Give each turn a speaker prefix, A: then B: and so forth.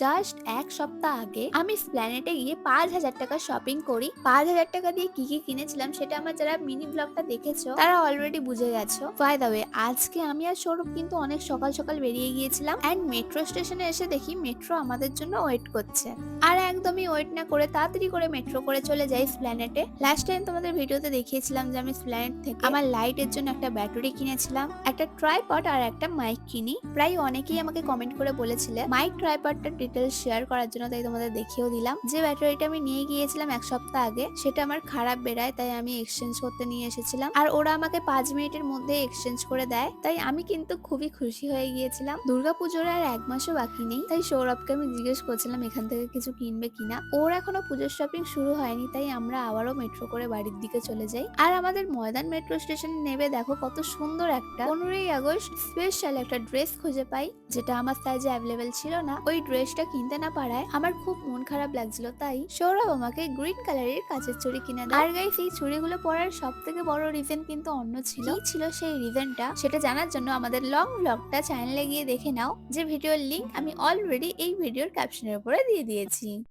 A: Just এক সপ্তাহ আগে আমি স্প্ল্যানেটে গিয়ে ৫,০০০ টাকার শপিং করি। ৫,০০০ টাকা দিয়ে কি কি কিনেছিলাম সেটা আমার যারা মিনি ব্লগটা দেখেছো তারা অলরেডি বুঝে গেছো। বাই দ্য ওয়ে, আজকে আমি আর সৌরভ কিন্তু অনেক সকাল সকাল বেরিয়ে গিয়েছিলাম অ্যান্ড মেট্রো স্টেশনে এসে দেখি মেট্রো আমাদের জন্য ওয়েট করছে। আর একদমই ওয়েট না করে তাড়াতাড়ি করে মেট্রো করে চলে যাই স্প্ল্যানেটে। লাস্ট টাইম তোমাদের ভিডিওতে দেখিয়েছিলাম যে আমি স্প্ল্যানেট থেকে আমার লাইটের জন্য একটা ব্যাটারি কিনেছিলাম, একটা ট্রাইপড আর একটা মাইক কিনি। প্রায় অনেকেই আমাকে কমেন্ট করে বলেছিলে মাইক ট্রাইপডটা ডিটেলস শেয়ার করার জন্য, তাই তোমাদের দেখিয়েও দিলাম। যে ব্যাটারিটা আমি নিয়ে গিয়েছিলাম এক সপ্তাহ আগে সেটা আমার খারাপ বেরায়, তাই আমি এক্সচেঞ্জ করতে নিয়ে এসেছিলাম আর ওরা আমাকে ৫ মিনিটের মধ্যে এক্সচেঞ্জ করে দেয়। তাই আমি কিন্তু খুবই খুশি হয়ে গিয়েছিলাম। দুর্গাপুজোর আর ১ মাসও বাকি নেই, তাই সৌরভকে আমি জিজ্ঞেস করছিলাম এখান থেকে কিছু কিনবে কিনা। ওর এখনো পুজোর শপিং শুরু হয়নি, তাই আমরা আবারও মেট্রো করে বাড়ির দিকে চলে যাই। আর আমাদের ময়দান মেট্রো স্টেশনে নেবে দেখো কত সুন্দর একটা 15ই আগস্ট স্পেশাল একটা ড্রেস খুঁজে পাই, যেটা আমার সাইজে অ্যাভেলেবেল ছিল না। ওই ড্রেসটা কিনতে না পারায় আমার খুব মন খারাপ লাগছিল, তাই সৌরভ আমাকে গ্রিন কালারের কাচের চুড়ি কিনে দেয়। আর গাইস, এই চুড়িগুলো পরার সব থেকে বড় রিজন কিন্তু অন্য ছিল। কি ছিল সেই রিজনটা সেটা জানার জন্য আমাদের লং ব্লগটা চ্যানেলে গিয়ে দেখে নাও, যে ভিডিওর লিংক আমি অলরেডি এই ভিডিওর ক্যাপশনের উপরে দিয়ে দিয়েছি।